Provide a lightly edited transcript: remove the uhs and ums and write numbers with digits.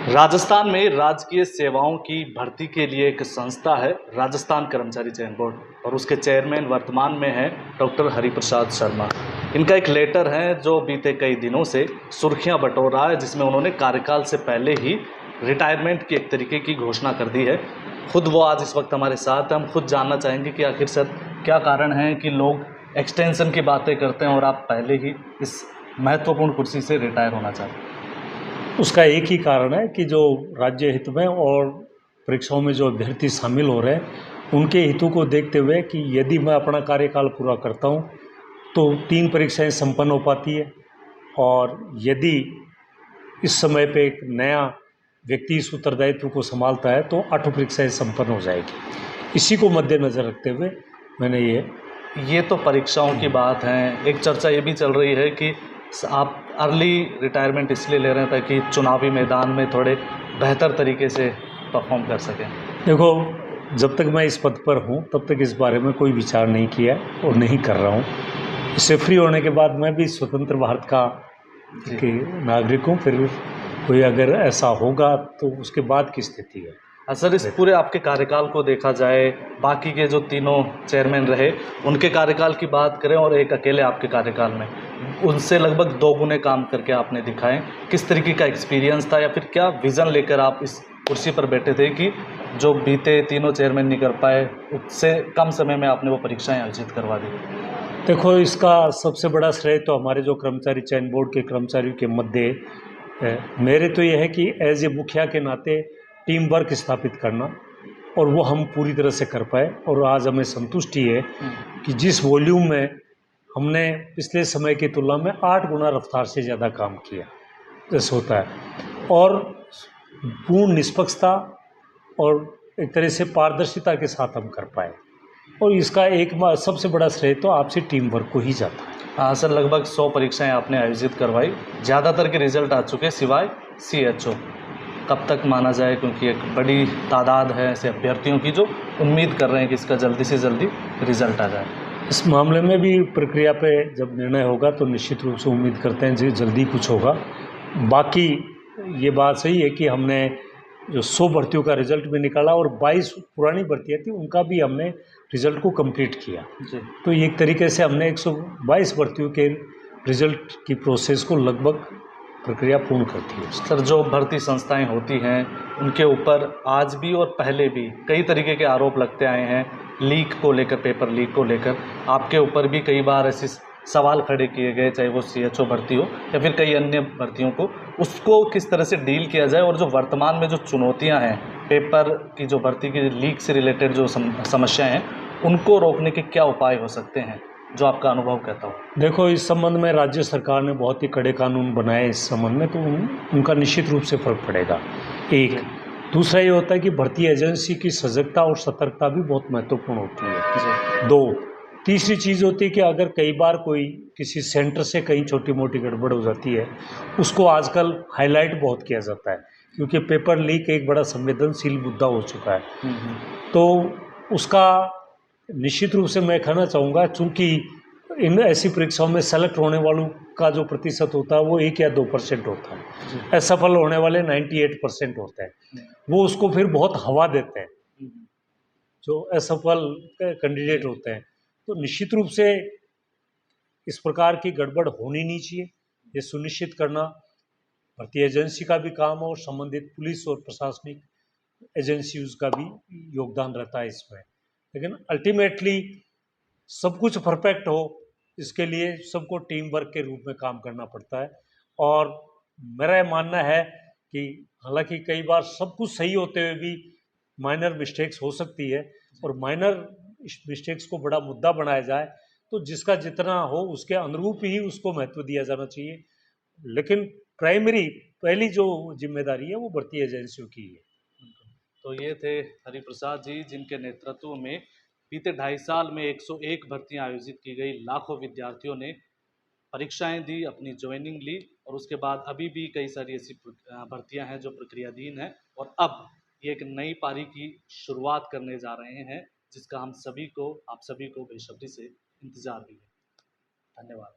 राजस्थान में राजकीय सेवाओं की भर्ती के लिए एक संस्था है राजस्थान कर्मचारी चयन बोर्ड और उसके चेयरमैन वर्तमान में हैं डॉक्टर हरिप्रसाद शर्मा। इनका एक लेटर है जो बीते कई दिनों से सुर्खियां बटोर रहा है, जिसमें उन्होंने कार्यकाल से पहले ही रिटायरमेंट की एक तरीके की घोषणा कर दी है। खुद वो आज इस वक्त हमारे साथ हैं। हम खुद जानना चाहेंगे कि आखिर सर क्या कारण है कि लोग एक्सटेंशन की बातें करते हैं और आप पहले ही इस महत्वपूर्ण कुर्सी से रिटायर होना चाहते हैं। उसका एक ही कारण है कि जो राज्य हित में और परीक्षाओं में जो अभ्यर्थी शामिल हो रहे हैं उनके हितों को देखते हुए कि यदि मैं अपना कार्यकाल पूरा करता हूं तो 3 परीक्षाएं संपन्न हो पाती है, और यदि इस समय पे एक नया व्यक्ति इस उत्तरदायित्व को संभालता है तो 8 परीक्षाएं संपन्न हो जाएगी। इसी को मद्देनज़र रखते हुए मैंने ये तो परीक्षाओं की बात है। एक चर्चा ये भी चल रही है कि आप अर्ली रिटायरमेंट इसलिए ले रहे हैं ताकि चुनावी मैदान में थोड़े बेहतर तरीके से परफॉर्म कर सकें। देखो, जब तक मैं इस पद पर हूँ तब तक इस बारे में कोई विचार नहीं किया और नहीं कर रहा हूँ। इससे फ्री होने के बाद मैं भी स्वतंत्र भारत का नागरिक हूँ। फिर कोई अगर ऐसा होगा तो उसके बाद की स्थिति है। सर, इस पूरे आपके कार्यकाल को देखा जाए, बाकी के जो तीनों चेयरमैन रहे उनके कार्यकाल की बात करें और एक अकेले आपके कार्यकाल में, उनसे लगभग 2 गुने काम करके आपने दिखाए। किस तरीके का एक्सपीरियंस था या फिर क्या विज़न लेकर आप इस कुर्सी पर बैठे थे कि जो बीते तीनों चेयरमैन नहीं कर पाए उससे कम समय में आपने वो परीक्षाएं आयोजित करवा दी? देखो, इसका सबसे बड़ा श्रेय तो हमारे जो कर्मचारी चयन बोर्ड के कर्मचारियों के मध्य मेरे तो यह है कि एज ए मुखिया के नाते टीम वर्क स्थापित करना, और वो हम पूरी तरह से कर पाए। और आज हमें संतुष्टि है कि जिस वॉल्यूम में हमने पिछले समय की तुलना में 8 गुना रफ्तार से ज़्यादा काम किया जैसे होता है, और पूर्ण निष्पक्षता और एक तरह से पारदर्शिता के साथ हम कर पाए। और इसका एक सबसे बड़ा श्रेय तो आपसे टीम वर्क को ही जाता है। हाँ सर, लगभग 100 परीक्षाएं आपने आयोजित करवाई, ज़्यादातर के रिजल्ट आ चुके सिवाय CHO। कब तक माना जाए, क्योंकि एक बड़ी तादाद है ऐसे अभ्यर्थियों की जो उम्मीद कर रहे हैं कि इसका जल्दी से जल्दी रिजल्ट आ जाए। इस मामले में भी प्रक्रिया पे जब निर्णय होगा तो निश्चित रूप से उम्मीद करते हैं कि जल्दी कुछ होगा। बाकी ये बात सही है कि हमने जो 100 भर्तियों का रिजल्ट भी निकाला और 22 पुरानी भर्तियाँ थी उनका भी हमने रिजल्ट को कंप्लीट किया जी। तो एक तरीके से हमने 122 भर्तियों के रिजल्ट की प्रोसेस को लगभग प्रक्रिया पूर्ण करती है। सर, जो भर्ती संस्थाएं होती हैं उनके ऊपर आज भी और पहले भी कई तरीके के आरोप लगते आए हैं, लीक को लेकर, पेपर लीक को लेकर। आपके ऊपर भी कई बार ऐसे सवाल खड़े किए गए, चाहे वो CHO भर्ती हो या फिर कई अन्य भर्तियों को, उसको किस तरह से डील किया जाए। और जो वर्तमान में जो चुनौतियां हैं, पेपर की जो भर्ती की लीक से रिलेटेड जो समस्याएं हैं, उनको रोकने के क्या उपाय हो सकते हैं, जो आपका अनुभव कहता हो? देखो, इस संबंध में राज्य सरकार ने बहुत ही कड़े कानून बनाए इस संबंध में, तो उनका निश्चित रूप से फर्क पड़ेगा। एक दूसरा ये होता है कि भर्ती एजेंसी की सजगता और सतर्कता भी बहुत महत्वपूर्ण होती है। 2 तीसरी चीज़ होती है कि अगर कई बार कोई किसी सेंटर से कहीं छोटी मोटी गड़बड़ हो जाती है, उसको आजकल हाईलाइट बहुत किया जाता है, क्योंकि पेपर लीक एक बड़ा संवेदनशील मुद्दा हो चुका है। तो उसका निश्चित रूप से मैं कहना चाहूँगा, चूँकि इन ऐसी परीक्षाओं में सेलेक्ट होने वालों का जो प्रतिशत होता है वो 1 या 2% होता है, असफल होने वाले 98% होते हैं। वो उसको फिर बहुत हवा देते हैं जो असफल कैंडिडेट होते हैं। तो निश्चित रूप से इस प्रकार की गड़बड़ होनी नहीं चाहिए, ये सुनिश्चित करना भर्ती एजेंसी का भी काम है और संबंधित पुलिस और प्रशासनिक एजेंसी का भी योगदान रहता है इसमें। लेकिन अल्टीमेटली सब कुछ परफेक्ट हो, इसके लिए सबको टीम वर्क के रूप में काम करना पड़ता है। और मेरा ये मानना है कि हालांकि कई बार सब कुछ सही होते हुए भी माइनर मिस्टेक्स हो सकती है, और माइनर मिस्टेक्स को बड़ा मुद्दा बनाया जाए तो जिसका जितना हो उसके अनुरूप ही उसको महत्व दिया जाना चाहिए। लेकिन प्राइमरी पहली जो जिम्मेदारी है वो भर्ती एजेंसियों की है। तो ये थे हरिप्रसाद जी, जिनके नेतृत्व में बीते 2.5 साल में 101 भर्तियां आयोजित की गई। लाखों विद्यार्थियों ने परीक्षाएं दी, अपनी ज्वाइनिंग ली, और उसके बाद अभी भी कई सारी ऐसी भर्तियां हैं जो प्रक्रियाधीन हैं, और अब ये एक नई पारी की शुरुआत करने जा रहे हैं, जिसका हम सभी को, आप सभी को बेसब्री से इंतजार भी है। धन्यवाद।